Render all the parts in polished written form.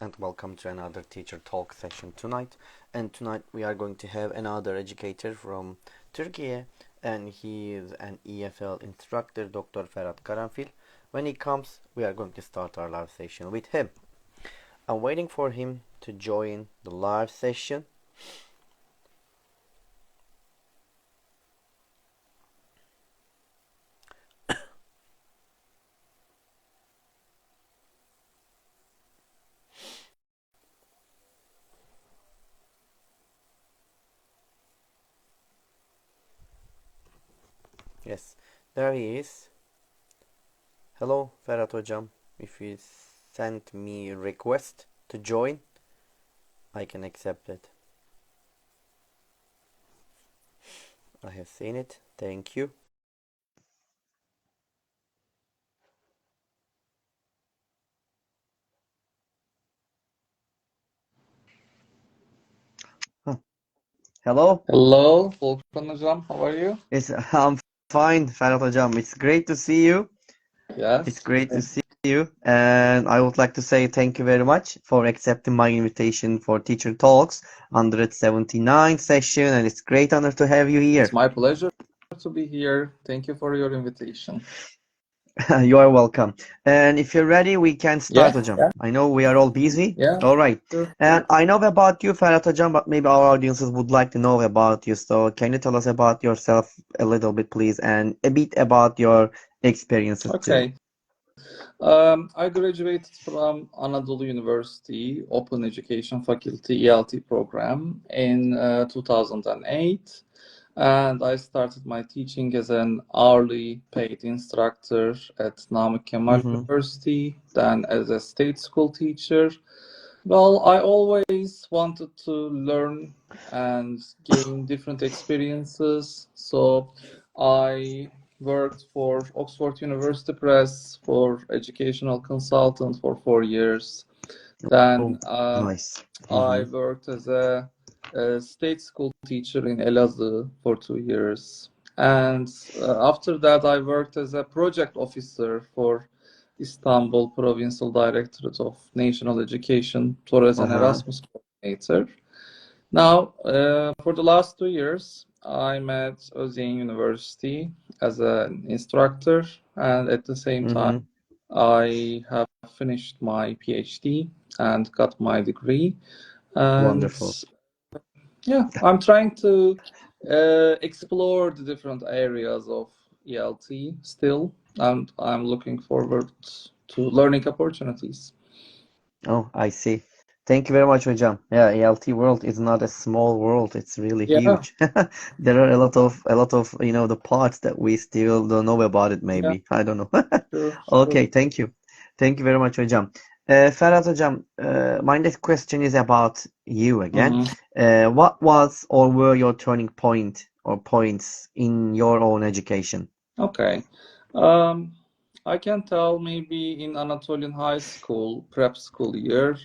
and welcome to another teacher talk session tonight. And tonight we are going to have another educator from Turkey, and he is an EFL instructor, Dr. Ferhat Karanfil. When he comes, we are going to start our live session with him. I'm waiting for him to join the live session. Yes, there he is. Hello, Ferhat Hocam. If you sent me a request to join, I can accept it. I have seen it. Thank you. Hello. Hello, Volkan Hocam. How are you? I'm fine, Ferhat Hocam. It's great to see you. It's Yes. great to see you. And I would like to say thank you very much for accepting my invitation for Teacher Talks 179 session. And it's great honor to have you It's here. my pleasure to be here. Thank you for your invitation. You are welcome. And if you're ready, we can start, Yeah, Hocam. I know we are all busy. yeah. All right. Sure. And I know about you, Ferhat Hocam, but maybe our audiences would like to know about you. So can you tell us about yourself a little bit, please, and a bit about your experiences too? Okay. I graduated from Anadolu University Open Education Faculty ELT program in 2008. And I started my teaching as an hourly paid instructor at Namık Kemal Mm-hmm. University, then as a state school teacher. Well, I always wanted to learn and gain different experiences. So I worked for Oxford University Press for educational consultant for 4 years. Oh, Then nice. I Mm-hmm. worked as a state school teacher in Elazığ for 2 years. And after that, I worked as a project officer for Istanbul Provincial Directorate of National Education, as an Uh-huh. Erasmus coordinator. Now, for the last 2 years, I'm at Özyeğin University as an instructor, and at the same time, Mm-hmm. I have finished my PhD and got my degree. And Wonderful. yeah, I'm trying to explore the different areas of ELT still, and I'm looking forward to learning opportunities. Oh, I see. Thank you very much, Hocam. Yeah, ELT world is not a small world. It's really Yeah, huge. There are a lot of, the parts that we still don't know about it, yeah, maybe. I don't know. sure, sure. Okay, thank you. Thank you very much, Hocam. Ferhat Hocam, my next question is about you again. Mhm. What was or were your turning point or points in your own education? Okay. Um, I can tell maybe in Anatolian High School, prep school year,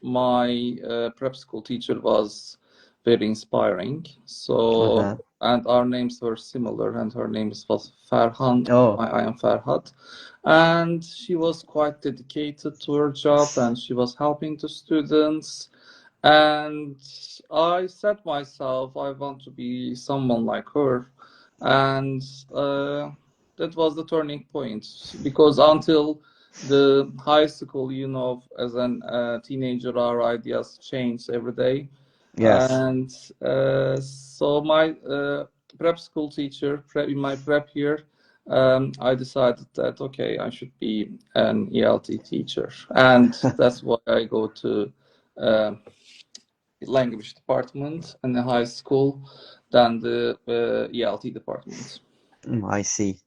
my prep school teacher was very inspiring. So, Uh-huh. and our names were similar, and her name was Ferhan. Oh, I am Ferhat. And she was quite dedicated to her job, and she was helping the students. And I said myself, I want to be someone like her. And uh, that was the turning point because until the high school, as an teenager, our ideas change every day. yes. And so my prep school teacher, in my prep year, I decided that, okay, I should be an ELT teacher. And that's why I go to uh, language department in the high school than the ELT department. I see.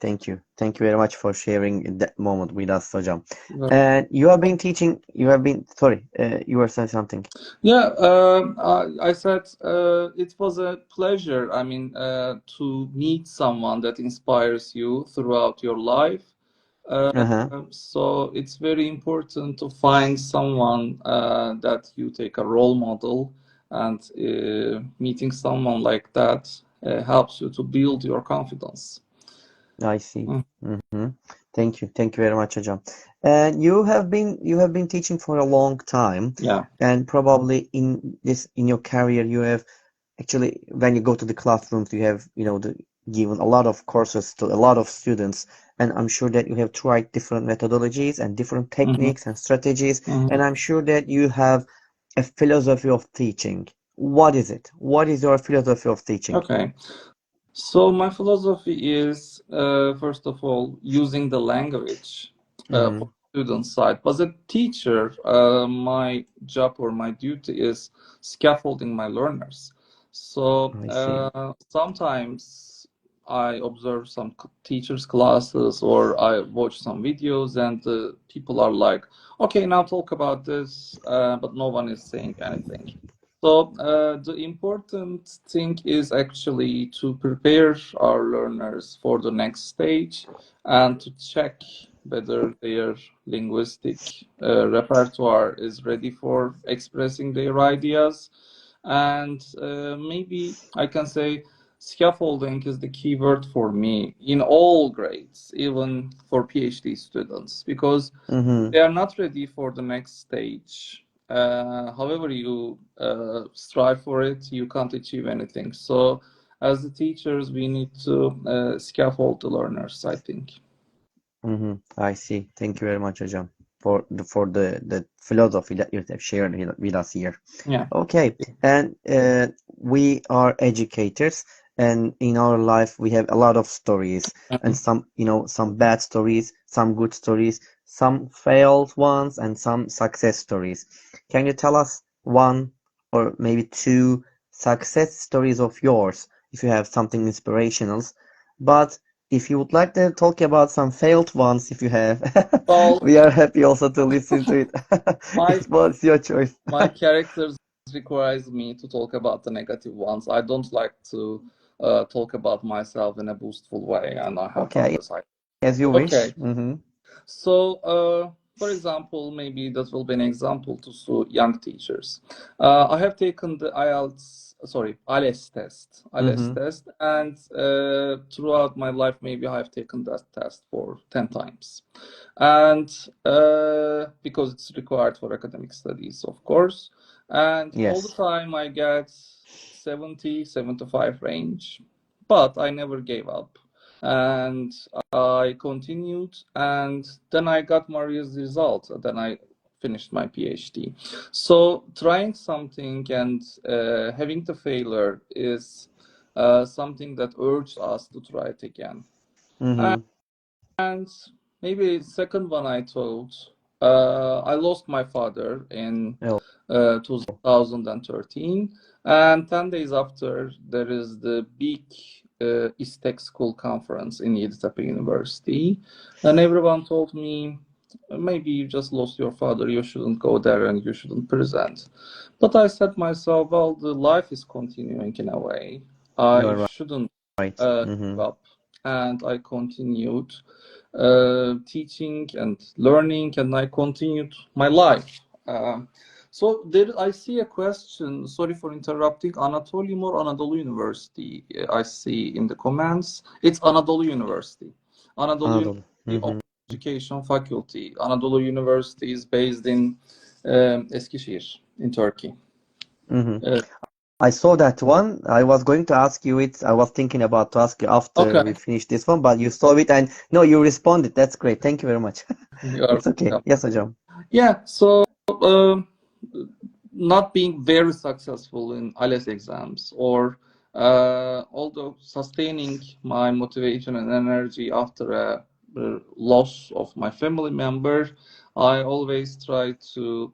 Thank you. Thank you very much for sharing that moment with us, Hocam. Well, And you have been teaching, sorry, you were saying something. yeah, I said it was a pleasure. I mean, to meet someone that inspires you throughout your life. Uh-huh. So it's very important to find someone that you take a role model, and meeting someone like that helps you to build your confidence. I see. Mm, Mm-hmm. Thank you very much, Hocam. And you have been teaching for a long time, yeah. and probably in your career you have actually when you go to the classrooms you have given a lot of courses to a lot of students, and I'm sure that you have tried different methodologies and different Hmm. techniques and strategies, Hmm. and I'm sure that you have a philosophy of teaching. What is it? What is your philosophy of teaching? Okay. So my philosophy is, first of all, using the language Mm-hmm. for student side. As a teacher, my job or my duty is scaffolding my learners. So I see. sometimes I observe some teachers' classes or I watch some videos, and people are like, "Okay, now talk about this," but no one is saying anything. So the important thing is actually to prepare our learners for the next stage and to check whether their linguistic repertoire is ready for expressing their ideas. And maybe I can say scaffolding is the key word for me in all grades, even for PhD students, because Mm-hmm. they are not ready for the next stage. However, you strive for it, you can't achieve anything. So, as the teachers, we need to scaffold the learners, I think. Mm-hmm. I see. Thank you very much, Ajahn, for the philosophy that you have shared with us here. Yeah. Okay, and we are educators, and in our life we have a lot of stories, and Mhm. some bad stories, some good stories, some failed ones, and some success stories. Can you tell us one or maybe two success stories of yours, if you have something inspirational? But if you would like to talk about some failed ones, if you have, Well, we are happy also to listen to it. my It's your choice. my characters requires me to talk about the negative ones. I don't like to talk about myself in a boastful way, and I have done Okay, this. as you wish. Okay. Mm-hmm. So, for example, maybe that will be an example to young teachers. I have taken the IELTS test, Mm-hmm. and throughout my life, maybe I have taken that test for 10 times. And because it's required for academic studies, of course. And all the Yes. time I get 70, 75 range, but I never gave up. And I continued, and then I got my results. Then I finished my PhD. So trying something and having the failure is something that urges us to try it again. Mm-hmm. And maybe second one I told, I lost my father in Oh. 2013, and 10 days after, there is the big ISTEC school conference in Yeditepe University, and everyone told me, maybe you just lost your father, you shouldn't go there and you shouldn't present. But I said myself, well, the life is continuing in a way. You I are shouldn't right. give Mm-hmm. up. And I continued teaching and learning, and I continued my life. So there, I see a question. Sorry for interrupting. Anatoly or Anadolu University? I see in the comments. It's Anadolu University. Anadolu Anadolu. University of Mm-hmm. Education Faculty. Anadolu University is based in Eskişehir in Turkey. Mm-hmm. Uh, I saw that one. I was going to ask you it. I was thinking about to ask you after we okay, finish this one, but you saw it and no, you responded. That's great. Thank you very much. you are It's okay. welcome. Yes, Ajahn. Yeah, so um, not being very successful in IELTS exams, or although sustaining my motivation and energy after a loss of my family member, I always try to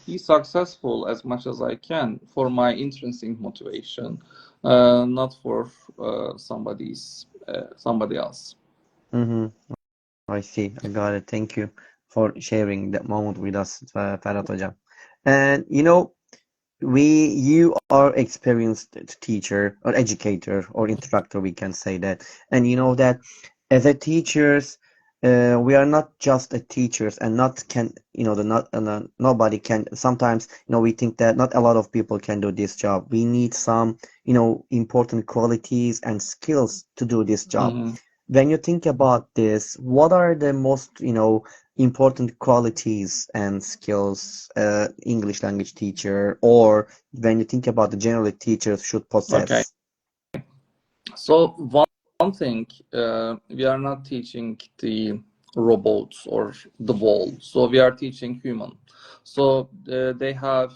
be successful as much as I can for my intrinsic motivation, not for somebody else. Mm-hmm. I see. I got it. Thank you for sharing that moment with us, Ferhat Hocam. And you are experienced teacher or educator or instructor, we can say that. And you know that as a teachers, we are not just a teachers and not can, the not nobody can. Sometimes, we think that not a lot of people can do this job. We need some, important qualities and skills to do this job. Mhm. when you think about this, what are the most, important qualities and skills English language teacher, or when you think about the general teachers should Okay. possess? So one thing, we are not teaching the robots or the wall. So we are teaching human. So they have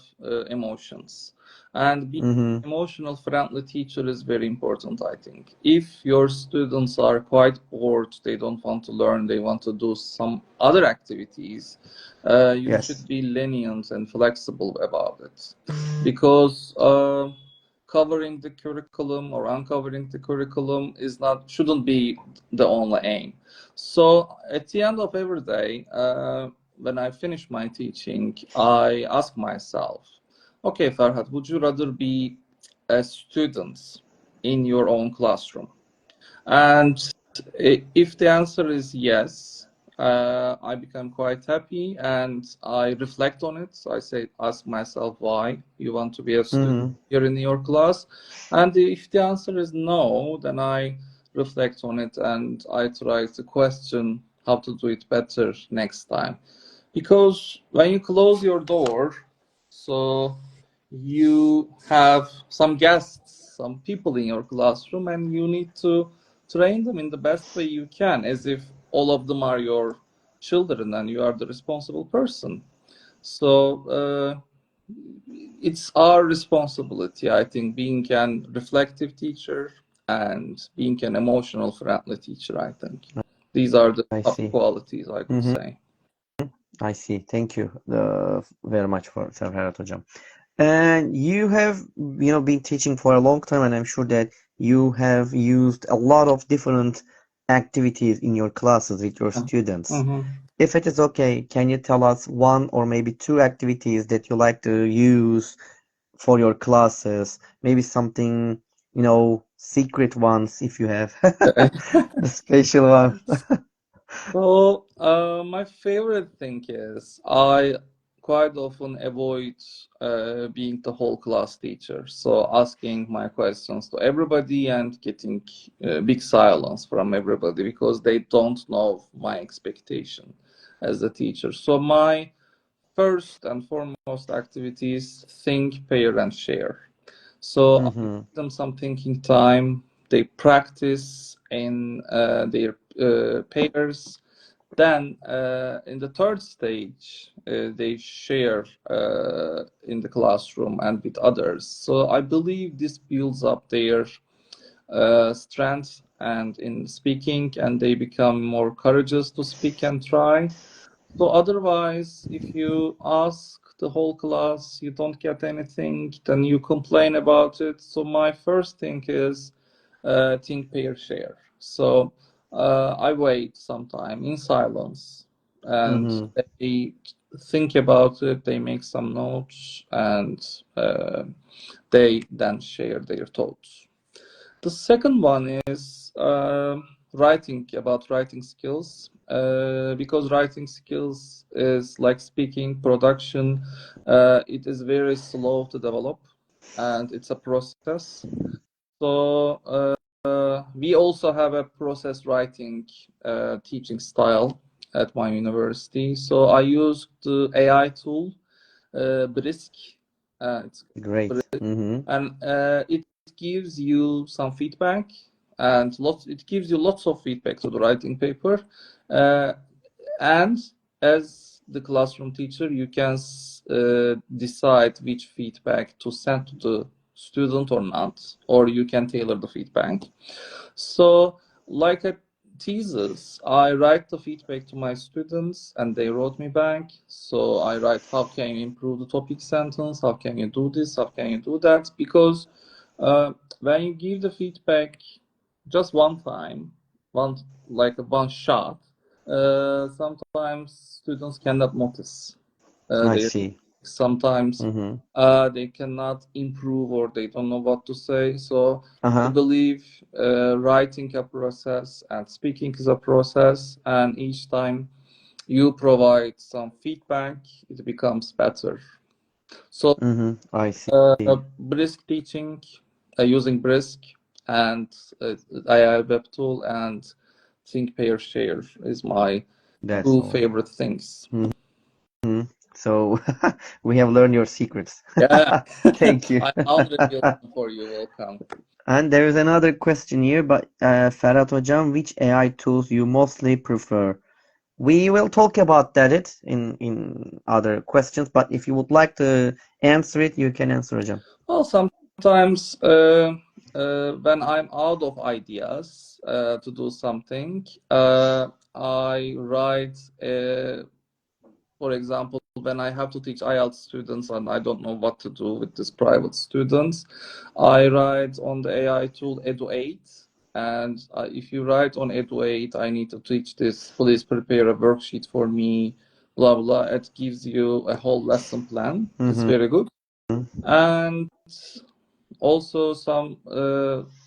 emotions, and being Mm-hmm. emotional friendly teacher is very important, I think. If your students are quite bored, they don't want to learn, they want to do some other activities, you Yes. should be lenient and flexible about it, because covering the curriculum or uncovering the curriculum is not shouldn't be the only aim. So at the end of every day, when I finish my teaching, I ask myself, okay, Farhat, would you rather be a student in your own classroom? And if the answer is yes, I become quite happy and I reflect on it. So I say, ask myself why you want to be a student Mm-hmm. here in your class. And if the answer is no, then I reflect on it and I try to question how to do it better next time. Because when you close your door, so you have some guests, some people in your classroom, and you need to train them in the best way you can, as if all of them are your children and you are the responsible person. So it's our responsibility, I think, being an reflective teacher and being an emotional friendly teacher, I think. These are the I top see. qualities, I could Mm-hmm. say. I see. Thank you very much for Ferhat Hocam. And you have, been teaching for a long time, and I'm sure that you have used a lot of different activities in your classes with your students. Mhm. If it is okay, can you tell us one or maybe two activities that you like to use for your classes? Maybe something, secret ones if you have the special one. So, my favorite thing is I quite often avoid being the whole class teacher. So, asking my questions to everybody and getting big silence from everybody because they don't know my expectation as a teacher. So, my first and foremost activity is think, pair, and share. So, I give Mm-hmm. them some thinking time. They practice in their pairs, then, in the third stage, they share in the classroom and with others. So I believe this builds up their strength and in speaking, and they become more courageous to speak and try. So otherwise, if you ask the whole class, you don't get anything, then you complain about it. So my first thing is think, pair, share. So I wait some time in silence, and Mm-hmm. they think about it. They make some notes, and they then share their thoughts. The second one is writing, about writing skills, because writing skills is like speaking, production. It is very slow to develop, and it's a process. So we also have a process writing teaching style at my university. So I use the AI tool, Brisk. It's Great. Mm-hmm. and it gives you some feedback and it gives you lots of feedback to the writing paper, uh, and as the classroom teacher you can decide which feedback to send to the student or not, or you can tailor the feedback. So like a thesis, I write the feedback to my students and they wrote me back. So I write, how can you improve the topic sentence? How can you do this? How can you do that? Because when you give the feedback just one time, one shot, sometimes students cannot notice I their see. sometimes Mm-hmm. they cannot improve or they don't know what to say. So I Uh-huh. believe writing a process and speaking is a process, and each time you provide some feedback, it becomes better. So Mm-hmm. I see. brisk teaching, using brisk and AI web tool and think, pair, share is my That's two all. favorite things. So we have learned your secrets. Yeah, Thank you. I'll reveal them for you. Welcome. And there is another question here, but Ferhat Hocam, which AI tools you mostly prefer? We will talk about that in other questions, but if you would like to answer it, you can answer, Hocam. Well, sometimes when I'm out of ideas to do something, I write, for example, when I have to teach IELTS students and I don't know what to do with these private students, I write on the AI tool Edu8. And if you write on Edu8, I need to teach this, please prepare a worksheet for me, blah, blah. It gives you a whole lesson plan. It's very good. And also some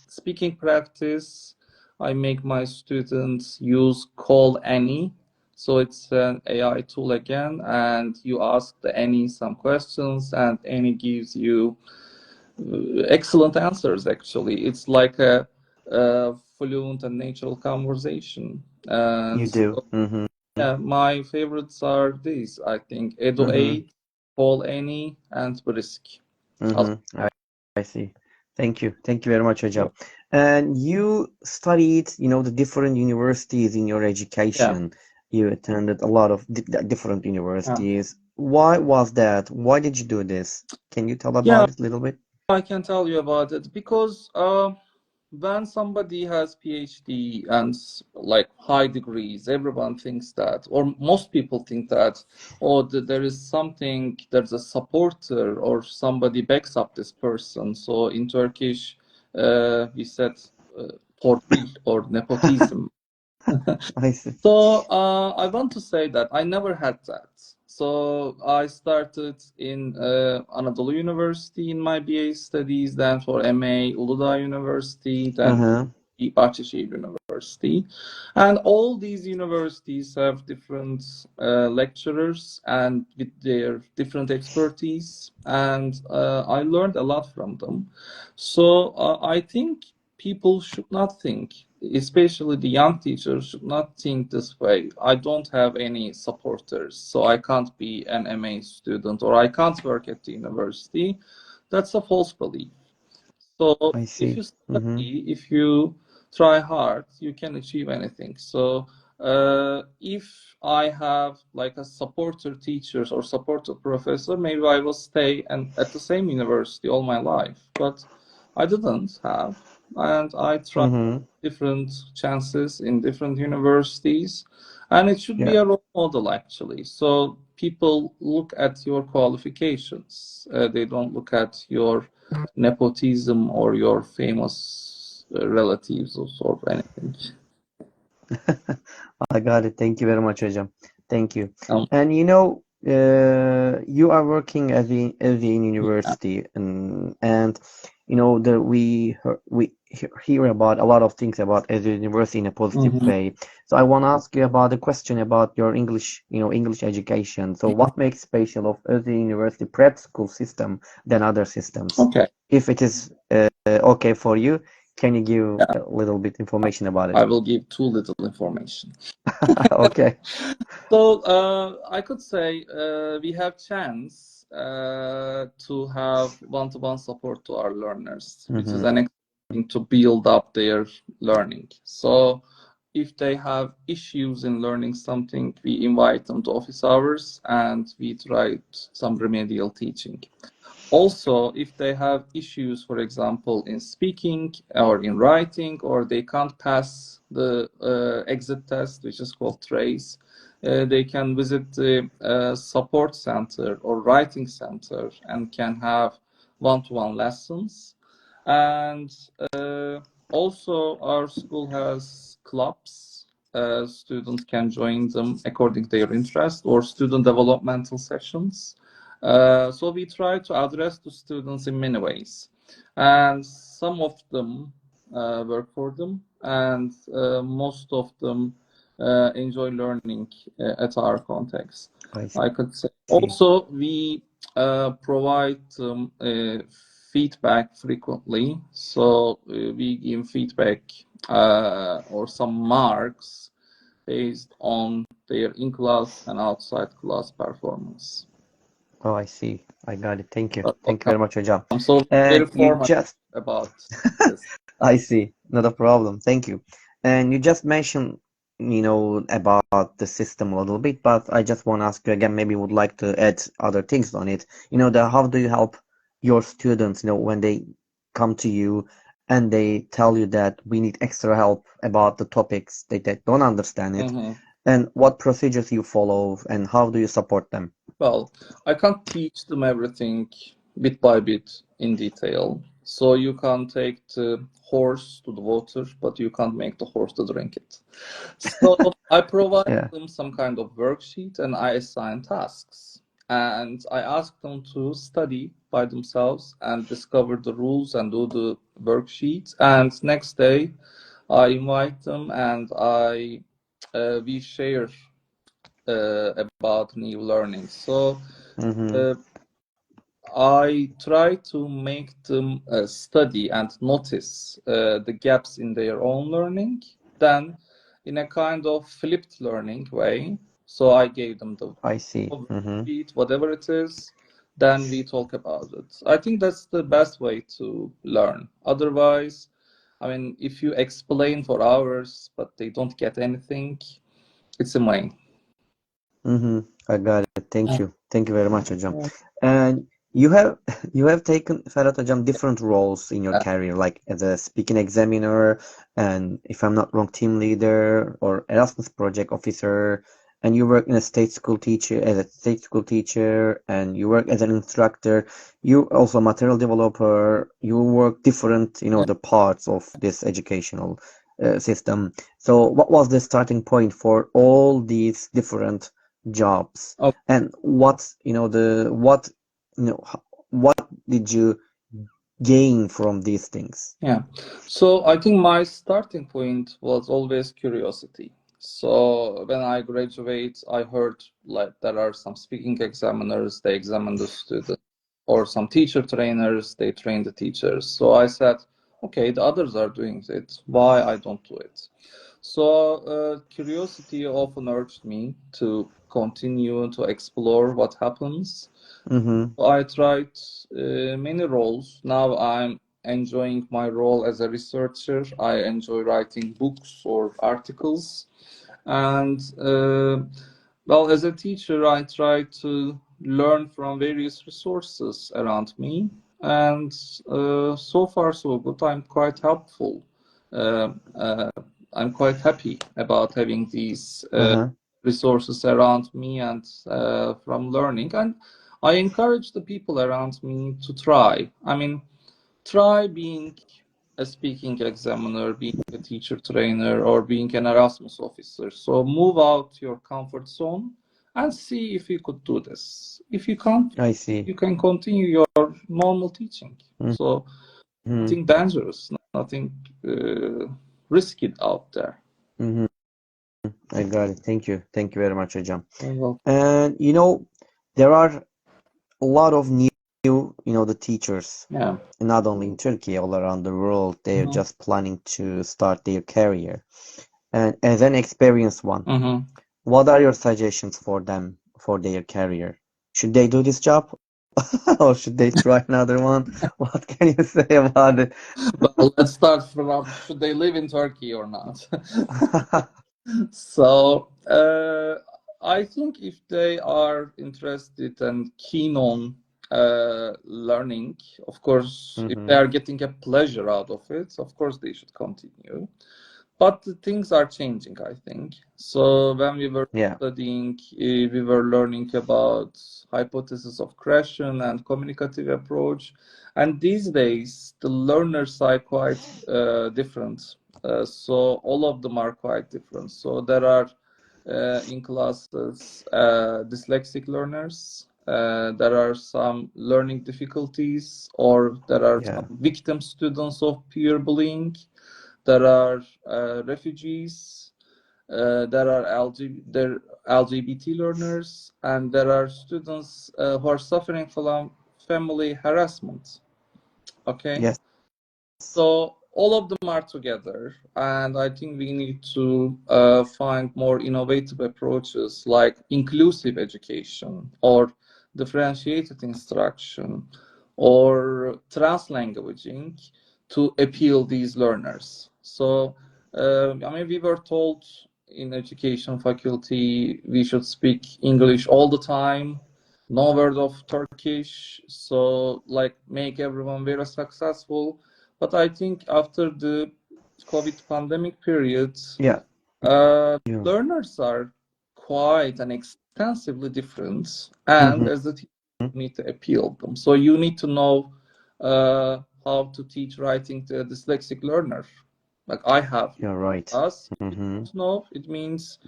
speaking practice. I make my students use Call Annie. So it's an AI tool again, and you ask the Annie some questions, and Annie gives you excellent answers, actually. It's like a fluent and natural conversation. And You do. Mm-hmm. yeah, my favorites are these, I think. Mm-hmm. Edu8, Call Annie, and Brisk. Mm-hmm. I see. Thank you. Thank you very much, Hocam. And you studied, the different universities in your Yeah. education. You attended a lot of different Yeah. universities. Why was that? Why did you do this? Can you tell Yeah, about it a little bit? I can tell you about it because when somebody has PhD and like high degrees, everyone thinks that, or most people think that, oh, there is something, there's a supporter or somebody backs up this person. So in Turkish, we said torpil or nepotism. I see. So I want to say that I never had that. So I started in Anadolu University in my BA studies, then for MA Uludağ University, then Uh-huh. Bahçeşehir University. And all these universities have different lecturers and with their different expertise. And I learned a lot from them. So I think people should not think, especially the young teachers, should not think this way. I don't have any supporters, so I can't be an MA student or I can't work at the university. That's a false belief. So I if see. you Mm-hmm. study, if you try hard, you can achieve anything. So if I have like a supporter teachers or supporter professor, maybe I will stay and at the same university all my life. But I didn't have, and I tried Mm-hmm. different chances in different universities, and it should be Yeah. a role model actually. So people look at your qualifications. They don't look at your nepotism or your famous relatives or sort of anything. I got it. Thank you very much, Hocam. Thank you. Um, And you are working as a yeah. university, and we hear about a lot of things about as a university in a positive Mhm. way. So I want to ask you about the question about your English, English education. So what makes special of as a university prep school system than other systems? Okay. If it is okay for you, can you give Yeah. a little bit information about I it? will give too little information. Okay. So I could say we have chance to have one-to-one support to our learners, which is Mm-hmm. an excellent thing to build up their learning. So if they have issues in learning something, we invite them to office hours and we try some remedial teaching. Also, if they have issues, for example, in speaking or in writing, or they can't pass the exit test, which is called TRACE, they can visit the support center or writing center and can have one-to-one lessons. And also, our school has clubs. Students can join them according to their interest or student developmental sessions. So we try to address the students in many ways, and some of them work for them, and most of them enjoy learning at our context. I I could say. see. Also, we provide feedback frequently. So we give feedback or some marks based on their in-class and outside class performance. Oh, I see. I got it. Thank you. That's what Thank you very much, hocam. I'm so very And you formal just, about this. I see, not a problem. Thank you. And you just mentioned, about the system a little bit, but I just want to ask you again, maybe would like to add other things on it. How do you help your students, when they come to you and they tell you that we need extra help about the topics they don't understand it, Mm-hmm. and what procedures you follow and how do you support them? Well, I can't teach them everything bit by bit in detail. So you can take the horse to the water, but you can't make the horse to drink it. So I provide Yeah. them some kind of worksheet and I assign tasks. And I ask them to study by themselves and discover the rules and do the worksheet. And next day, I invite them and we share about new learning. So Mm-hmm. uh, I try to make them study and notice the gaps in their own learning, then in a kind of flipped learning way. So I gave them the I see. Mm-hmm. worksheet, whatever it is, then we talk about it. I think that's the best way to learn. Otherwise, I mean, if you explain for hours but they don't get anything, it's a main. Mm-hmm. I got it. Thank you. Thank you very much, Hocam. And you have you have taken, Ferhat Hocam, different roles in your career, like as a speaking examiner and, if I'm not wrong, team leader or Erasmus project officer, and you work in a state school teacher as a state school teacher, and you work as an instructor. You also material developer. You work different, the parts of this educational system. So, what was the starting point for all these different jobs, Oh, and what did you gain from these things? yeah. So I think my starting point was always curiosity. So when I graduate, I heard like there are some speaking examiners, they examine the student, or some teacher trainers, they train the teachers. So I said, okay, the others are doing it. Why I don't do it? So curiosity often urged me to continue to explore what happens. Mm-hmm. I tried many roles. Now I'm enjoying my role as a researcher. I enjoy writing books or articles. And well, as a teacher, I try to learn from various resources around me. And so far, so good. I'm quite helpful. Uh, uh, I'm quite happy about having these Uh-huh. resources around me and from learning. And I encourage the people around me to try. I mean, try being a speaking examiner, being a teacher trainer, or being an Erasmus officer. So move out your comfort zone and see if you could do this. If you can't, I see. you can continue your normal teaching. So Mm-hmm. nothing dangerous, nothing risky out there. Mm-hmm. I got it. Thank you very much, Hocam. Well, And there are a lot of new, the teachers, yeah. not only in Turkey, all around the world. They're Mhm. just planning to start their career. And as an experienced one, Mhm. what are your suggestions for them for their career? Should they do this job or should they try another one? What can you say about it? Well, let's start from should they live in Turkey or not? So, I think if they are interested and keen on learning, of course, if they Mm-hmm. are getting a pleasure out of it, of course they should continue. But the things are changing, I think. So when we were Yeah. studying, we were learning about hypothesis of creation and communicative approach. And these days, the learners are quite different. So all of them are quite different. So there are in classes dyslexic learners. There are some learning difficulties, or there are Yeah. some victim students of peer bullying. There are refugees, there LGBT learners, and there are students who are suffering from family harassment. Okay. Yes. So all of them are together, and I think we need to find more innovative approaches like inclusive education or differentiated instruction or translanguaging to appeal these learners. So, I mean, we were told in education faculty we should speak English all the time, no word of Turkish, so like make everyone very successful. But I think after the COVID pandemic period, Yeah. Yeah. learners are quite and extensively different, and Mm-hmm. as the teacher, you need to appeal them. So you need to know how to teach writing to a dyslexic learner. Like I have You're right. us, if you Mm-hmm. don't know, it means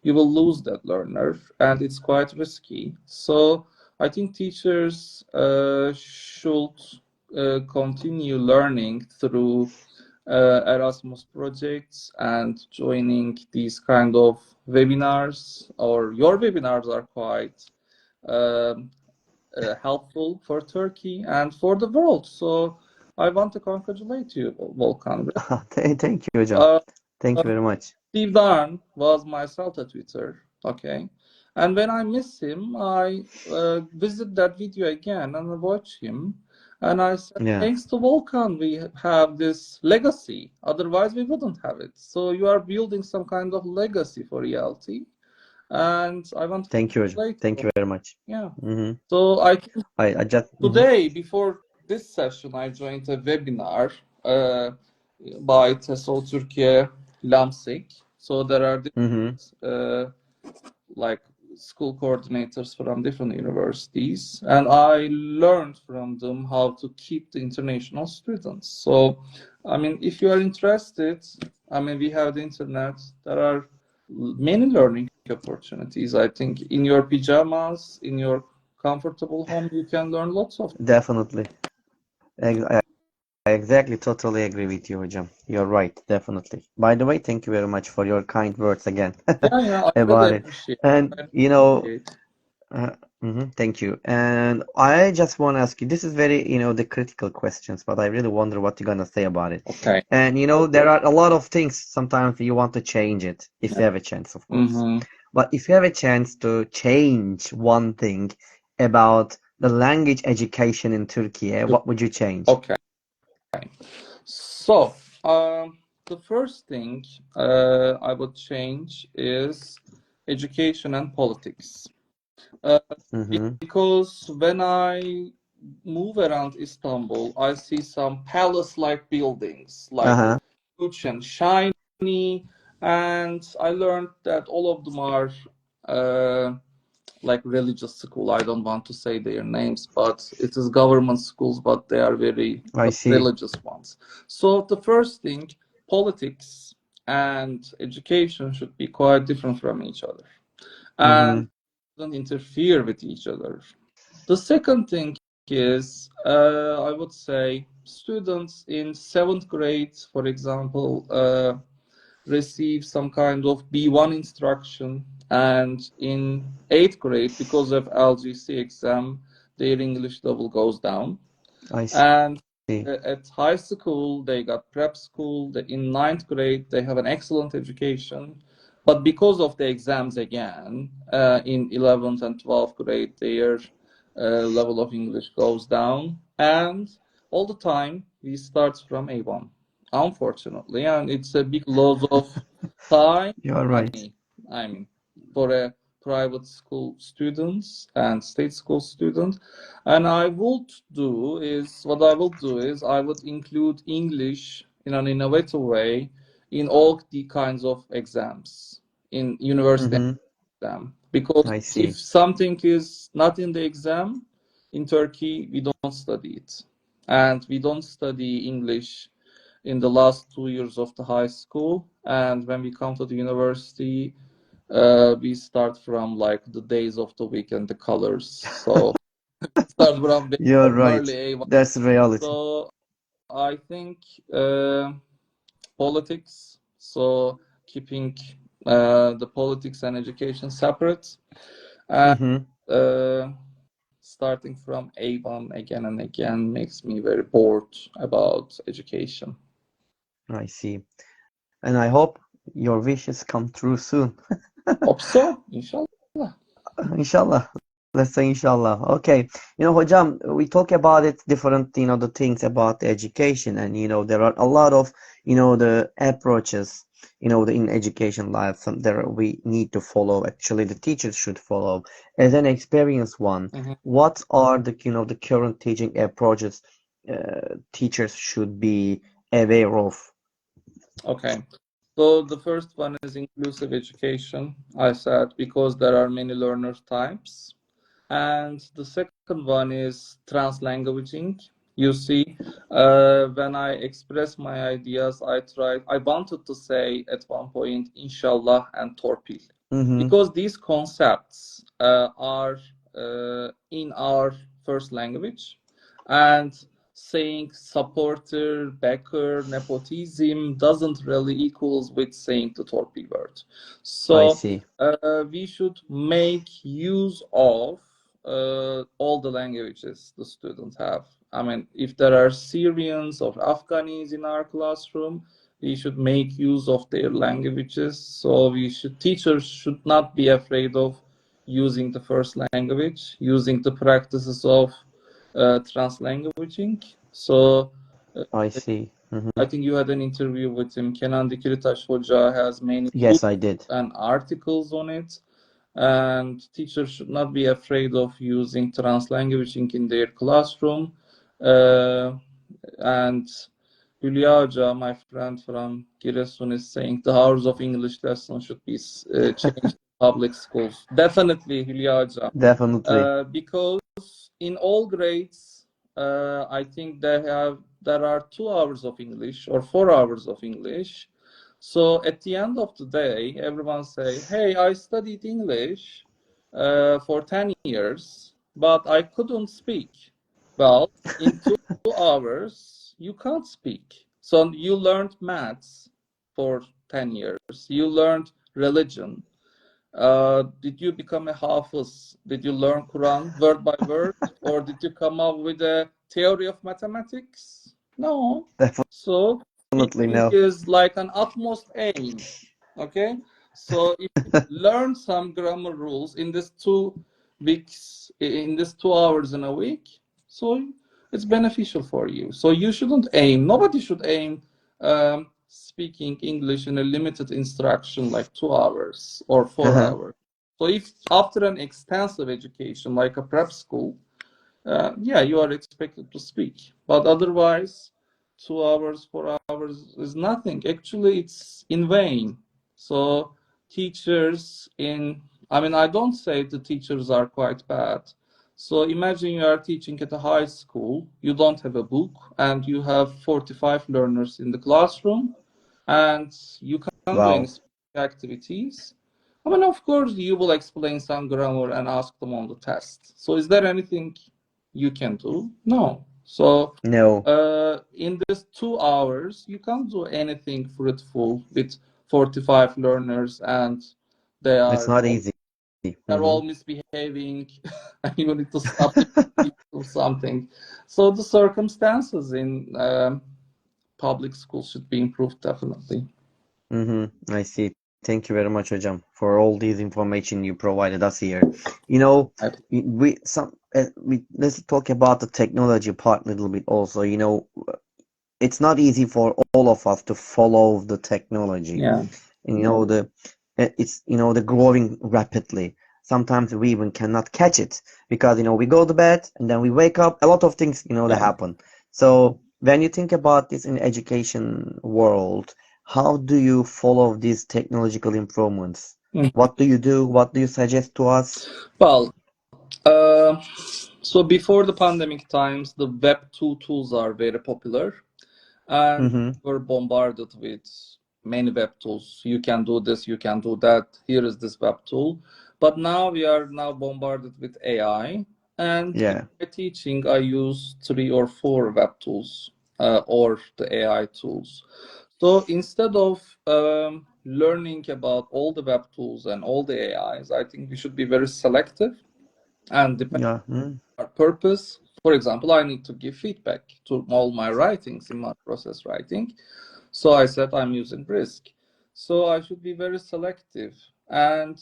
you will lose that learner, and it's quite risky. So I think teachers should continue learning through Erasmus projects and joining these kind of webinars, or your webinars are quite um, helpful for Turkey and for the world. So I want to congratulate you, Volkan. Thank you, hocam. Uh, Thank you very much. Steve Darn was my Salta Twitter, okay? And when I miss him, I visit that video again and I watch him. And I said, Yeah. thanks to Volkan, we have this legacy. Otherwise, we wouldn't have it. So you are building some kind of legacy for reality. And I want to Thank you, hocam. congratulate Thank you. you very much. Yeah. Mm-hmm. So I think I just today, before this session, I joined a webinar by TESOL Türkiye LAMSIC. So there are mm-hmm. different like school coordinators from different universities, and I learned from them how to keep the international students. So, I mean, if you are interested, I mean, we have the internet. There are many learning opportunities. I think in your pajamas, in your comfortable home, you can learn lots of. Definitely. I exactly totally agree with you, hocam. You're right, definitely. By the way, thank you very much for your kind words again Yeah, yeah, I really about it. appreciate. And I you know, appreciate. Uh, thank you. And I just want to ask you, this is very, the critical questions, but I really wonder what you're gonna say about it. Okay. And there are a lot of things sometimes you want to change it, if you have a chance, of course. Mm-hmm. But if you have a chance to change one thing about the language education in Turkey, what would you change? Okay. So, the first thing I would change is education and politics. Uh, Mm-hmm. because when I move around Istanbul, I see some palace-like buildings, like Uh-huh. huge and shiny, and I learned that all of them are like religious school. I don't want to say their names, but it is government schools, but they are very I see. religious ones. So the first thing, politics and education should be quite different from each other Mm-hmm. and don't interfere with each other. The second thing is, I would say, students in seventh grade, for example, receive some kind of B1 instruction, and in eighth grade, because of LGC exam, their English level goes down. I And see. at high school, they got prep school. In ninth grade, they have an excellent education. But because of the exams again, in 11th and 12th grade, their level of English goes down. And all the time, we start from A1, unfortunately. And it's a big loss of time, You're right. money. I mean, for a private school students and state school students. And what I will do is I would include English in an innovative way in all the kinds of exams in university Mm-hmm. exam. Because I if see. something is not in the exam in Turkey, we don't study it. And we don't study English in the last 2 years of the high school. And when we come to the university, we start from like the days of the week and the colors. So start from You're right. early A1. That's reality. So I think uh, politics. So keeping the politics and education separate. And Mm-hmm. uh, starting from A1 again and again makes me very bored about education. I see. And I hope your wishes come true soon. Hope so, inshallah. Inshallah. Let's say inshallah. Okay. Hocam, we talk about it different, the things about the education, and there are a lot of, the approaches, in education life, some there we need to follow. Actually, the teachers should follow. As an experienced one, Mhm. what are the current teaching approaches teachers should be aware of? Okay. So the first one is inclusive education, I said, because there are many learner types. And the second one is translanguaging. You see, when I express my ideas, I wanted to say at one point, inshallah and torpil, Mm-hmm. because these concepts are in our first language, and saying supporter, backer, nepotism doesn't really equals with saying the torpil word. I So see. we should make use of all the languages the students have. I mean, if there are Syrians or Afghanis in our classroom, we should make use of their languages. So teachers should not be afraid of using the first language, using the practices of translanguaging. So I see. I think you had an interview with him. Kenan Dikiritaş Hoca has many Yes, books I did. and articles on it. And teachers should not be afraid of using translanguaging in their classroom. And Hülya Hoca, my friend from Giresun, is saying the hours of English lesson should be changed in public schools. Definitely, Hülya Hoca. Definitely. Because in all grades, I think there are 2 hours of English or 4 hours of English. So at the end of the day, everyone say, "Hey, I studied English for 10 years, but I couldn't speak." Well, in 2 hours, you can't speak. So you learned maths for 10 years. You learned religion. Did you become a hafiz? Did you learn Quran word by word, or did you come up with a theory of mathematics? No. So Definitely speaking no. is like an utmost aim. Okay. So if you learn some grammar rules in this 2 weeks, in this 2 hours in a week, so it's beneficial for you. So you shouldn't aim. Nobody should aim speaking English in a limited instruction like 2 hours or 4 hours. So if after an extensive education like a prep school, yeah, you are expected to speak. But otherwise, 2 hours, 4 hours is nothing. Actually, it's in vain. So I mean, I don't say the teachers are quite bad. So imagine you are teaching at a high school, you don't have a book, and you have 45 learners in the classroom, and you can't do any Wow. specific activities. I mean, of course, you will explain some grammar and ask them on the test. So is there anything you can do? No. So No, in this 2 hours, you can't do anything fruitful with 45 learners, and they it's are not all, easy. they're Hmm. all misbehaving, and you need to stop them or something. So the circumstances in public schools should be improved, definitely. I see. Thank you very much, Hojam, for all this information you provided us here. I, Let's talk about the technology part a little bit also. It's not easy for all of us to follow the technology. yeah. And the growing rapidly. Sometimes we even cannot catch it because we go to bed and then we wake up. A lot of things that Yeah. happen. So when you think about this in education world, how do you follow these technological improvements? Mm. What do you do? What do you suggest to us? Well, uh, so before the pandemic times, the Web 2 tools are very popular, and Mm-hmm. we're bombarded with many web tools. You can do this, you can do that. Here is this web tool. But now we are now bombarded with AI. And in Yeah. my teaching, I use 3 or 4 web tools or the AI tools. So instead of learning about all the web tools and all the AIs, I think we should be very selective And depending Yeah. on our purpose, for example, I need to give feedback to all my writings in my process writing. So I said I'm using Brisk. So I should be very selective. And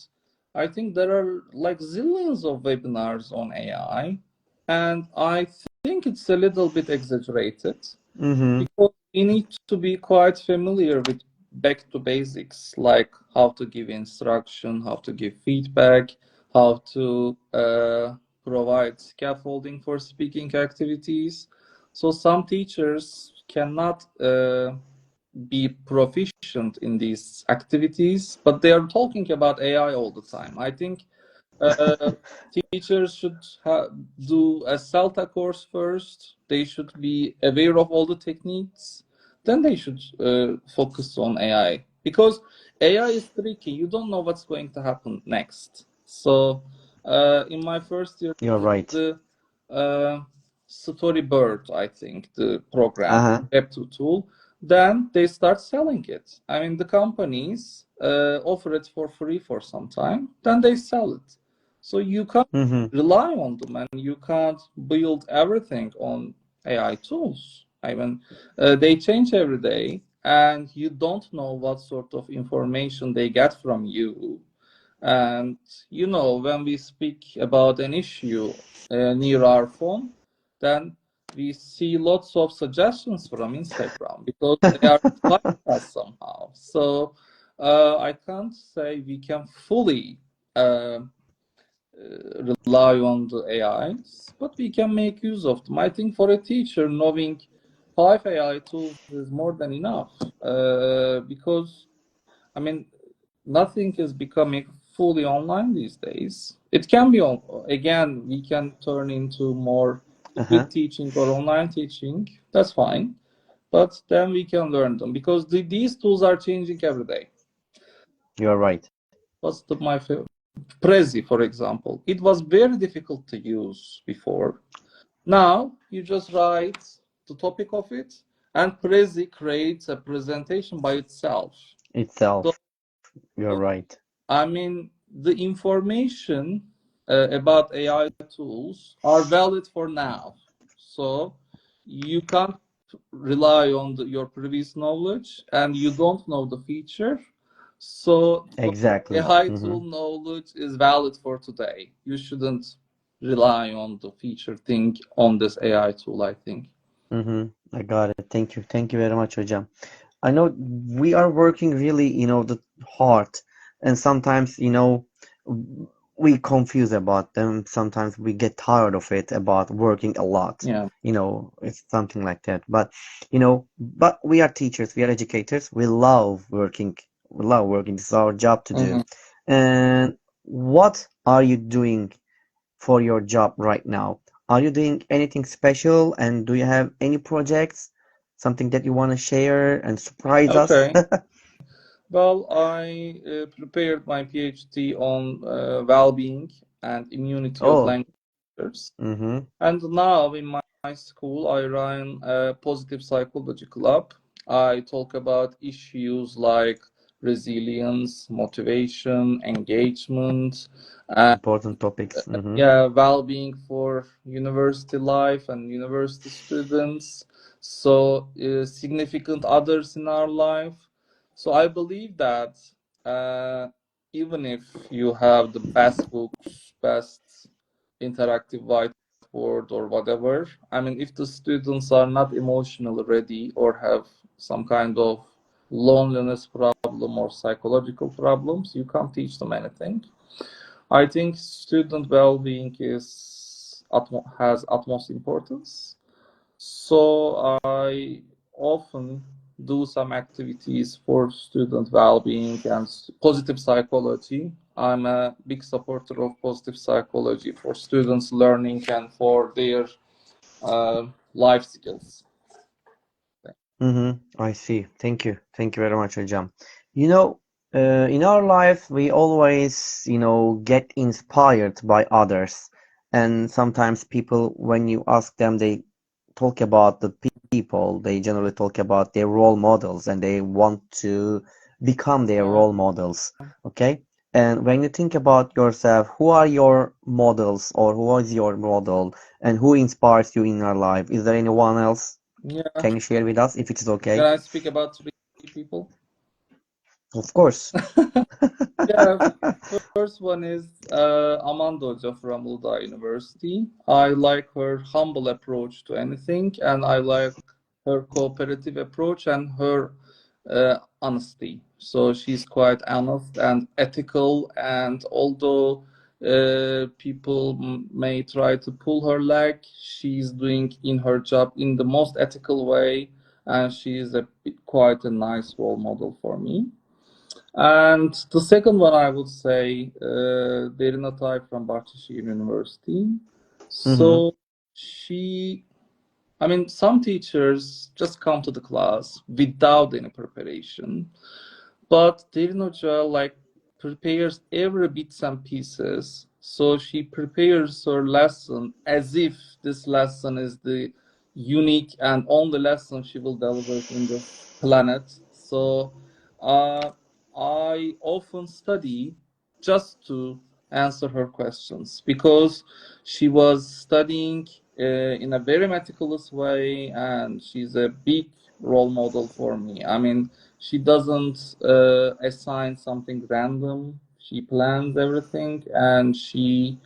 I think there are like zillions of webinars on AI. And I think it's a little bit exaggerated Mm-hmm. because we need to be quite familiar with back to basics, like how to give instruction, how to give feedback, how to provide scaffolding for speaking activities. So some teachers cannot be proficient in these activities, but they are talking about AI all the time. I think uh, teachers should do a CELTA course first. They should be aware of all the techniques. Then they should focus on AI because AI is tricky. You don't know what's going to happen next. So, in my first year, You're right. the uh, Storybird, I think, the program, Uh-huh. Web2 tool, then they start selling it. I mean, the companies offer it for free for some time, then they sell it. So you can't Mm-hmm. rely on them and you can't build everything on AI tools. I mean, they change every day and you don't know what sort of information they get from you. And you know, when we speak about an issue near our phone, then we see lots of suggestions from Instagram because they are inspiring us somehow. So I can't say we can fully rely on the AIs, but we can make use of them. I think for a teacher, knowing 5 AI tools is more than enough because, I mean, nothing is becoming fully online these days. It can be on, again, we can turn into more Uh-huh. hybrid teaching or online teaching. That's fine. But then we can learn them because these tools are changing every day. You're right. What's my favorite? Prezi, for example. It was very difficult to use before. Now you just write the topic of it, and Prezi creates a presentation by itself. So, Itself. You're right. I mean, the information about AI tools are valid for now. So you can't rely on your previous knowledge, and you don't know the feature. So your Exactly. AI Mm-hmm. tool knowledge is valid for today. You shouldn't rely on the feature thing on this AI tool, I think. Mm-hmm. I got it. Thank you. Thank you very much, Hojam. I know we are working really, the hard, and sometimes, we confuse about them. Sometimes we get tired of it about working a lot. Yeah. It's something like that. But we are teachers, we are educators. We love working. We love working. This is our job to do. Mhm. And what are you doing for your job right now? Are you doing anything special? And do you have any projects? Something that you want to share and surprise us? Okay. Well, I prepared my PhD on well-being and immunity of Oh, languages. mm-hmm. And now in my school, I run a positive psychology club. I talk about issues like resilience, motivation, engagement, Important topics. Mm-hmm. yeah, well-being for university life and university students. So significant others in our life. So I believe that uh, even if you have the best books, best interactive whiteboard or whatever, I mean, if the students are not emotionally ready or have some kind of loneliness problem or psychological problems, you can't teach them anything. I think student well-being has utmost importance. So I often do some activities for student well-being and positive psychology. I'm a big supporter of positive psychology for students' learning and for their uh, life skills. Mm-hmm. I see. Thank you. Thank you very much, Hojam. You know, in our life, we always, get inspired by others. And sometimes people, when you ask them, they talk about the people, they generally talk about their role models and they want to become their Yeah. role models. Okay? And when you think about yourself, who are your models or who is your model and who inspires you in your life? Is there anyone else? Yeah. Can you share with us if it is Can okay? I speak about three people? Of course. Yeah, first one is Amanda Hoca from Uludağ University. I like her humble approach to anything, and I like her cooperative approach and her honesty. So she's quite honest and ethical, and although people may try to pull her leg, she's doing in her job in the most ethical way, and she is quite a nice role model for me. And the second one, I would say, Derin Atay from Bahçeşehir University. Mm-hmm. So she, I mean, some teachers just come to the class without any preparation. But Derin Hoca like prepares every bits and pieces. So she prepares her lesson as if this lesson is the unique and only lesson she will deliver in this planet. So uh, I often study just to answer her questions because she was studying in a very meticulous way, and she's a big role model for me. I mean, she doesn't assign something random. She plans everything, and she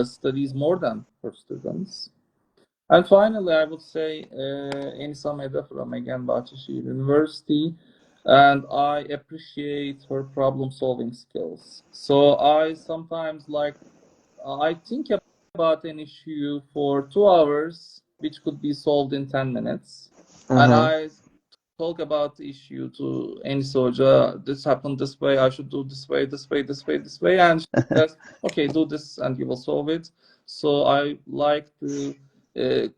studies more than her students. And finally, I would say Enisa Meda from again Bahçeşehir University, and I appreciate her problem-solving skills. So I sometimes like I think about an issue for 2 hours, which could be solved in 10 minutes, and Uh-huh. I talk about the issue to any soldier. This happened this way. I should do this way, this way, this way, this way. And she says, okay, do this and you will solve it. So I like the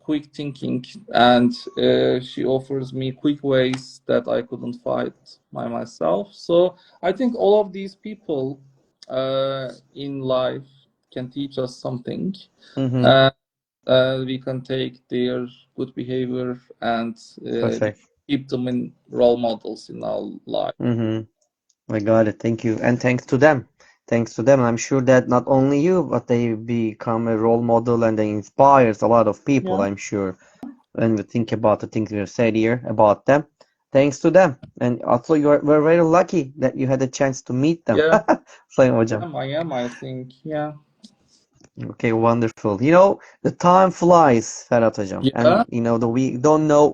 quick thinking, and she offers me quick ways that I couldn't find by myself. So I think all of these people in life can teach us something. Mm-hmm. Uh, we can take their good behavior and Perfect. keep them in role models in our life. Mm-hmm. I got it. Thank you. And thanks to them. Thanks to them. I'm sure that not only you, but they become a role model and they inspires a lot of people, Yeah, I'm sure. When we think about the things we said here about them, thanks to them. And also we're very lucky that you had a chance to meet them. yeah, Sayın hocam. I am. I think, yeah, Okay, wonderful. You know, the time flies, Ferhat hocam. And yeah, you know, we don't know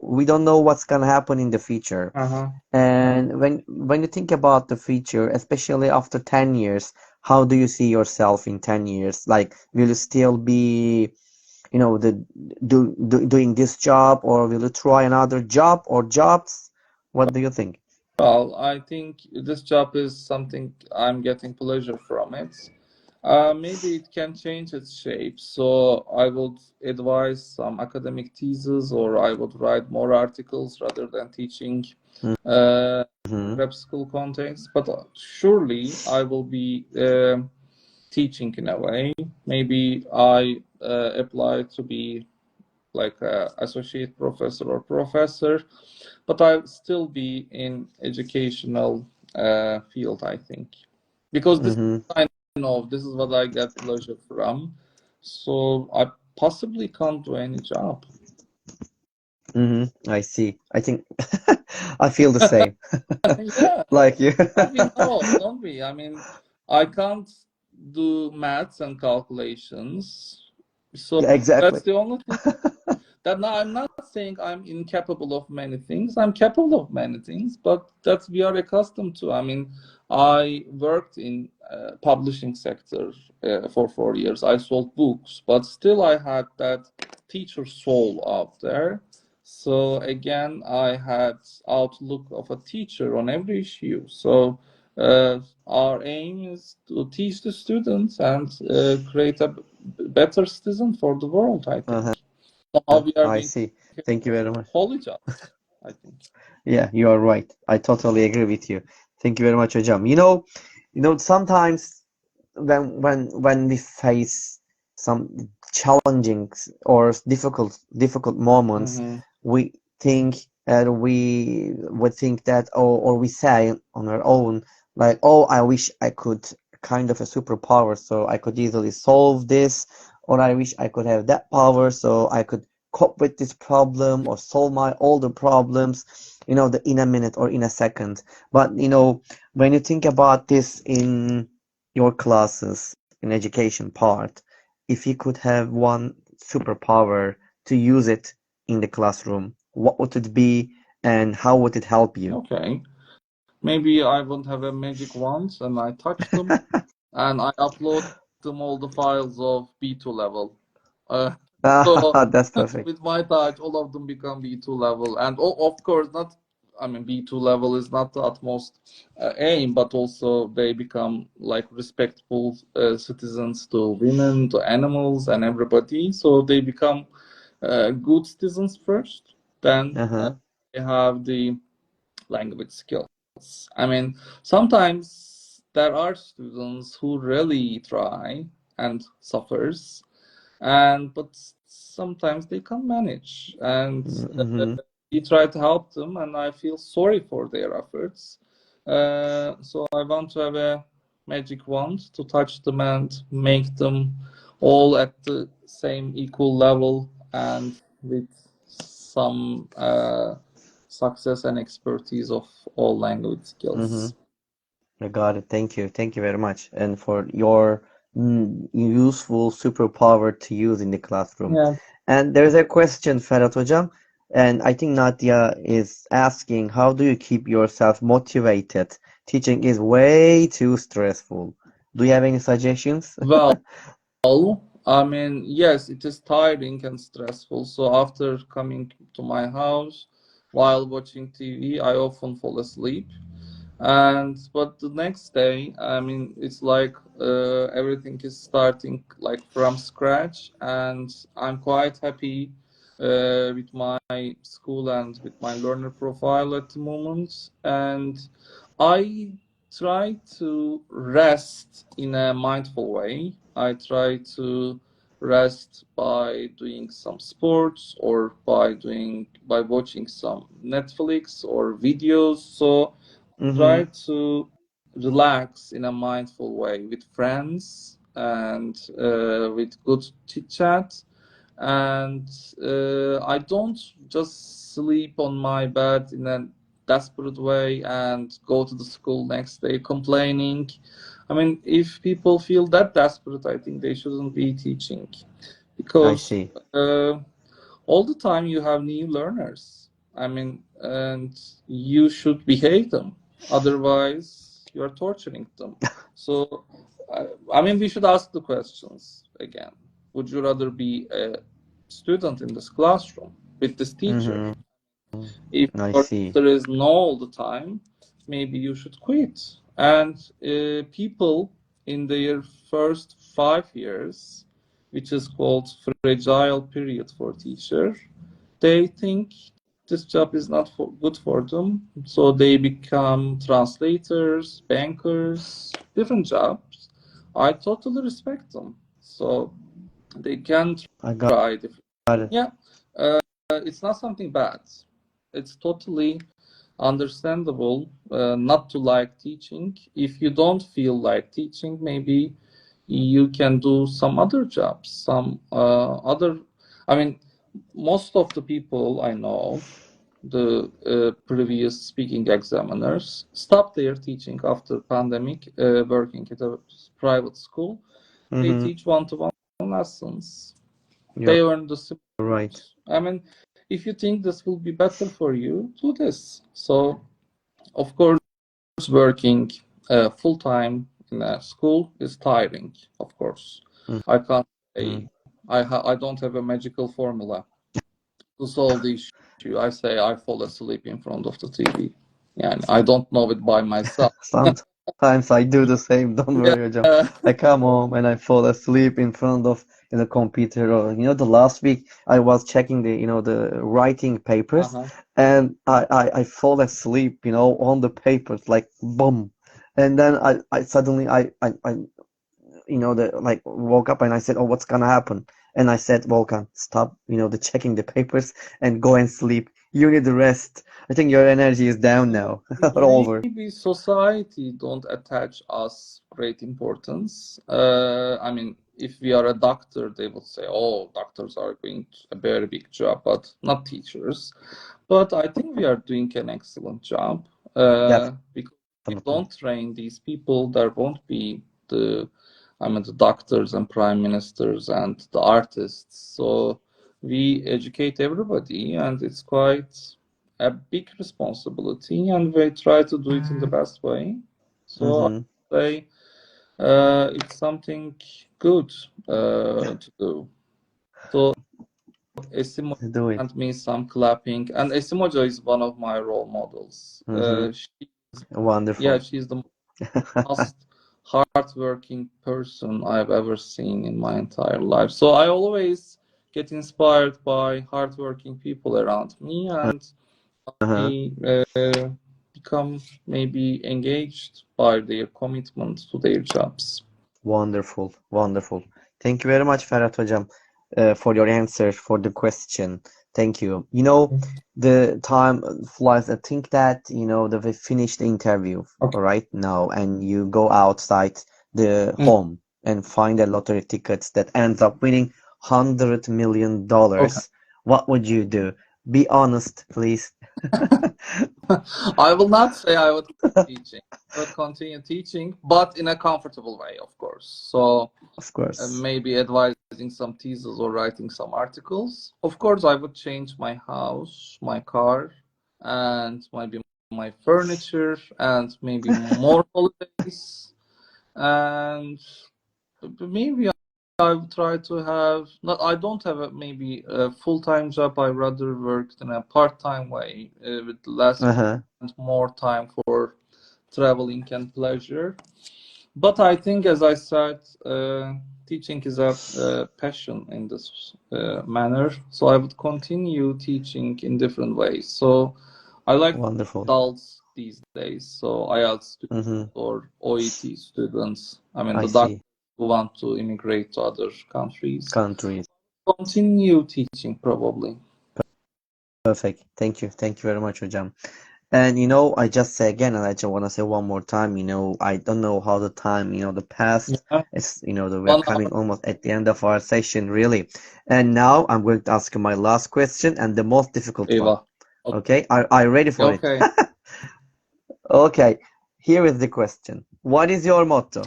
what's gonna happen in the future. uh-huh. And when you think about the future, especially after 10 years, how do you see yourself in 10 years? Like, will you still be, doing this job, or will you try another job or jobs? What do you think? Well, I think this job is something I'm getting pleasure from it. Maybe it can change its shape. So I would advise some academic thesis, or I would write more articles rather than teaching uh, Mm-hmm. prep school context. But surely I will be teaching in a way. Maybe I apply to be like a associate professor or professor, but I'll still be in educational field, I think, because this Mm-hmm. I know this is what I get pleasure from. So I possibly can't do any job. Mm-hmm. I see. I think I feel the same. Yeah, Like you. yeah, we know, don't we? I mean, I can't do maths and calculations, so Yeah, exactly. that's the only thing. That now I'm not saying I'm incapable of many things. I'm capable of many things, but that we are accustomed to. I mean, I worked in publishing sector for 4 years. I sold books, but still I had that teacher soul out there. So again, I had outlook of a teacher on every issue. So our aim is to teach the students and create a better citizen for the world, I Uh-huh. think. Now we are I being see. Thank you very much. holy jobs, I think. Yeah, you are right. I totally agree with you. Thank you very much, hocam. Sometimes when we face some challenging or difficult moments, Mm-hmm. we think we would think that or we say on our own like, oh, I wish I could kind of a superpower, so I could easily solve this, or I wish I could have that power so I could cope with this problem or solve my all the problems, in a minute or in a second. But when you think about this in your classes, in education part, if you could have one superpower to use it in the classroom, what would it be and how would it help you? Okay. Maybe I won't have a magic wand and I touch them and I upload them all the files of B2 level. Uh, so That's perfect. with my touch, all of them become B2 level. And of course, not, I mean, B2 level is not the utmost aim, but also they become like respectful citizens to women, to animals, and everybody. So they become good citizens first. Then Uh-huh. they have the language skills. I mean, sometimes there are students who really try and suffers, and but sometimes they can't manage, and Mm-hmm. we try to help them, and I feel sorry for their efforts. So I want to have a magic wand to touch them and make them all at the same equal level and with some success and expertise of all language Mm-hmm. skills. I got it. Thank you. Thank you very much. And for your useful superpower to use in the classroom. Yeah. And there's a question, Ferhat Hocam, and I think Nadia is asking, how do you keep yourself motivated? Teaching is way too stressful. Do you have any suggestions? Well, I mean, yes, it is tiring and stressful. So after coming to my house while watching TV, I often fall asleep. And but the next day, I mean, it's like everything is starting like from scratch, and I'm quite happy with my school and with my learner profile at the moment. And I try to rest in a mindful way. I try to rest by doing some sports or by watching some Netflix or videos. So Mm-hmm. try to relax in a mindful way with friends and with good chit chat. And I don't just sleep on my bed in a desperate way and go to the school next day complaining. I mean, if people feel that desperate, I think they shouldn't be teaching I because see. uh, all the time you have new learners. I mean, and you should behave them. Otherwise, you are torturing them. So, I mean, we should ask the questions again. Would you rather be a student in this classroom with this teacher? Mm-hmm. If I your see. answer is no all the time, maybe you should quit. And people in their first 5 years, which is called fragile period for teacher, they think this job is not good for them, so they become translators, bankers, different jobs. I totally respect them. So they can I got try different. it. Yeah, uh, it's not something bad. It's totally understandable not to like teaching. If you don't feel like teaching, maybe you can do some other jobs, some other. I mean, most of the people I know, the previous speaking examiners, stopped their teaching after pandemic, working at a private school. They Mm-hmm. teach one-to-one lessons. You're They earn the same right. amount. I mean, if you think this will be better for you, do this. So, of course, working full time in a school is tiring. Of course, I can't Mm-hmm. say I don't have a magical formula to solve the issue. I say I fall asleep in front of the TV. Yeah, I don't know it by myself. Sometimes I do the same, don't Yeah. worry, Hocam. I come home and I fall asleep in front of the computer, or the last week I was checking the writing papers, Uh-huh. and I fall asleep on the papers, like boom. And then I suddenly I the like woke up and I said, "Oh, what's gonna happen?" And I said, "Volkan, stop, the checking the papers and go and sleep. You need rest. I think your energy is down now. Or over. Maybe society don't attach us great importance. I mean, if we are a doctor, they would say, "Oh, doctors are doing a very big job," but not teachers. But I think we are doing an excellent job. Because if we Definitely. don't train these people, there won't be the doctors and prime ministers and the artists. So we educate everybody, and it's quite a big responsibility, and we try to do it in the best way. So I Mm-hmm. say it's something good to do. So Esimo Do it. sent me some clapping, and Esimojo is one of my role models. Mm-hmm. Yeah, Wonderful. she's the most hardworking person I've ever seen in my entire life. So I always get inspired by hardworking people around me, and Uh-huh. I become maybe engaged by their commitment to their jobs. Wonderful, wonderful. Thank you very much, Ferhat Hocam, for your answer for the question. Thank you. The time flies. I think that, that we finished the interview Okay. right now, and you go outside the Mm, home and find a lottery tickets that ends up winning okay. $100 million. What would you do? Be honest, please. I will not say I would keep teaching. I would continue teaching, but in a comfortable way, of course. So Of course. maybe advising some theses or writing some articles. Of course, I would change my house, my car, and maybe my furniture, and maybe more holidays. And maybe I would try to have not. I don't have maybe a full-time job. I rather work in a part-time way with less Uh-huh. and more time for traveling and pleasure. But I think, as I said, teaching is a passion in this manner. So I would continue teaching in different ways. So I like Wonderful. adults these days. So IELTS students Mm-hmm. or OET students. I mean, I the doctors see. who want to immigrate to other countries. Countries. Continue teaching probably. Perfect. Thank you. Thank you very much, Hojam. And I just say again, and I just want to say one more time, I don't know how the time, the past. Yeah, It's, that we're 1 hour. coming almost at the end of our session, really. And now I'm going to ask you my last question and the most difficult one. Eva. Okay. Okay? Are you ready for it? Okay. Okay. Here is the question. What is your motto?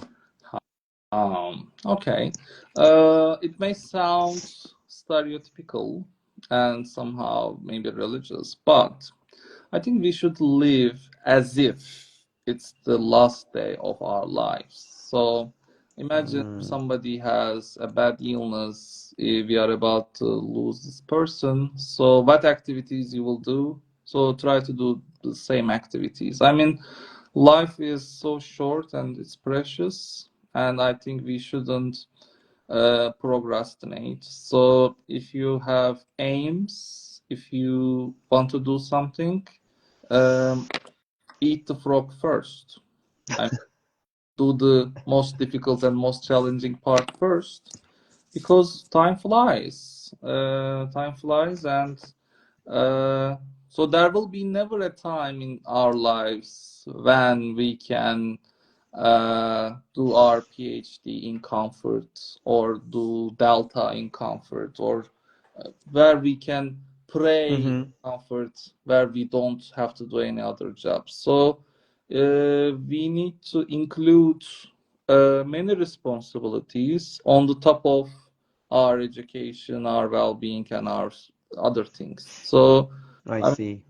Okay. It may sound stereotypical and somehow maybe religious, but I think we should live as if it's the last day of our lives. So imagine Mm, somebody has a bad illness, we are about to lose this person. So what activities you will do? So try to do the same activities. I mean, life is so short and it's precious, and I think we shouldn't procrastinate. So if you have aims, if you want to do something, um, eat the frog first. I mean, do the most difficult and most challenging part first, because time flies. Time flies, and uh, so there will be never a time in our lives when we can do our PhD in comfort, or do Delta in comfort, or where we can pray in mm-hmm. comfort, where we don't have to do any other jobs. So we need to include many responsibilities on the top of our education, our well-being, and our other things. So I I see.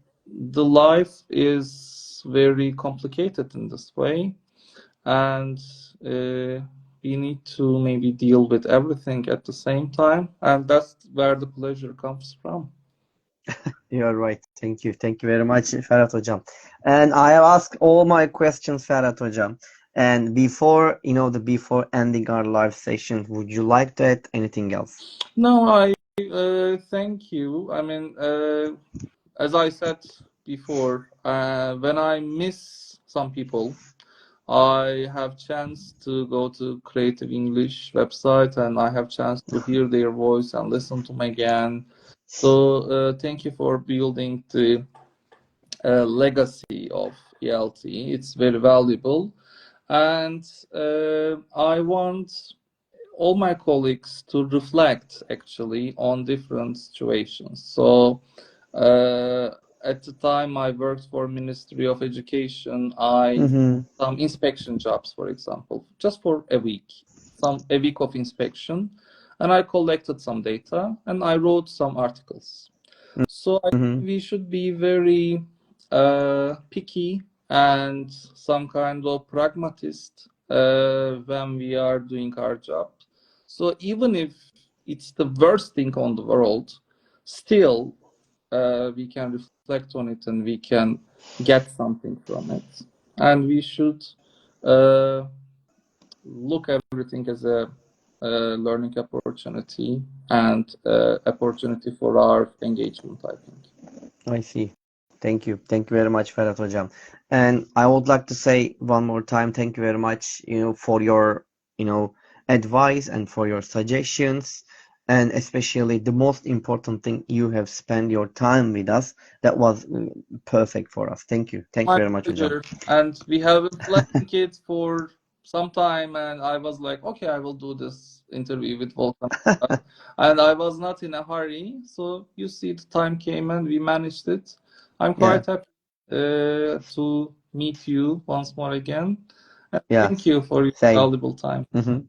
the life is very complicated in this way, and we need to maybe deal with everything at the same time, and that's where the pleasure comes from. You're right. Thank you. Thank you very much, Ferhat Hocam. And I have asked all my questions, Ferhat Hocam. And before ending our live session, would you like to add anything else? No, I thank you. I mean, as I said before, when I miss some people, I have chance to go to Creative English website, and I have chance to hear their voice and listen to them again. So thank you for building the legacy of ELT. It's very valuable. And I want all my colleagues to reflect actually on different situations. So at the time I worked for Ministry of Education, I Mm-hmm. some inspection jobs, for example, just for a week of inspection, and I collected some data and I wrote some articles. So I Mm-hmm. think we should be very picky and some kind of pragmatist when we are doing our job. So even if it's the worst thing on the world, still we can reflect on it and we can get something from it. And we should uh, look everything as a learning opportunity and opportunity for our engagement, I think. I see. Thank you. Thank you very much, Ferhat Hocam. And I would like to say one more time, thank you very much, for your, advice and for your suggestions. And especially the most important thing, you have spent your time with us. That was perfect for us. Thank you. Thank you My very much, Hocam. pleasure. And we have been planning it for some time, and I was like, okay, I will do this interview with Volkan. And I was not in a hurry. So you see, the time came and we managed it. I'm Yeah, quite happy to meet you once more again. And yeah, thank you for your same. valuable time. Hmm.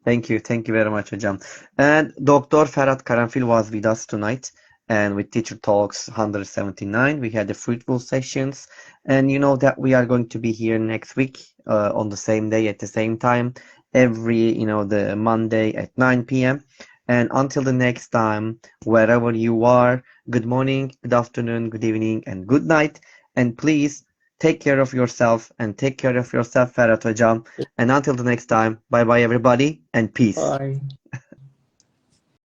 Thank you. Thank you very much, Hocam. And Dr. Ferhat Karanfil was with us tonight. And with Teacher Talks 179, we had the fruitful sessions. And you know that we are going to be here next week on the same day at the same time, every, the Monday at 9 p.m. And until the next time, wherever you are, good morning, good afternoon, good evening, and good night. And please take care of yourself and take care of yourself, Ferhat Hocam. And until the next time, bye bye everybody and peace. Bye.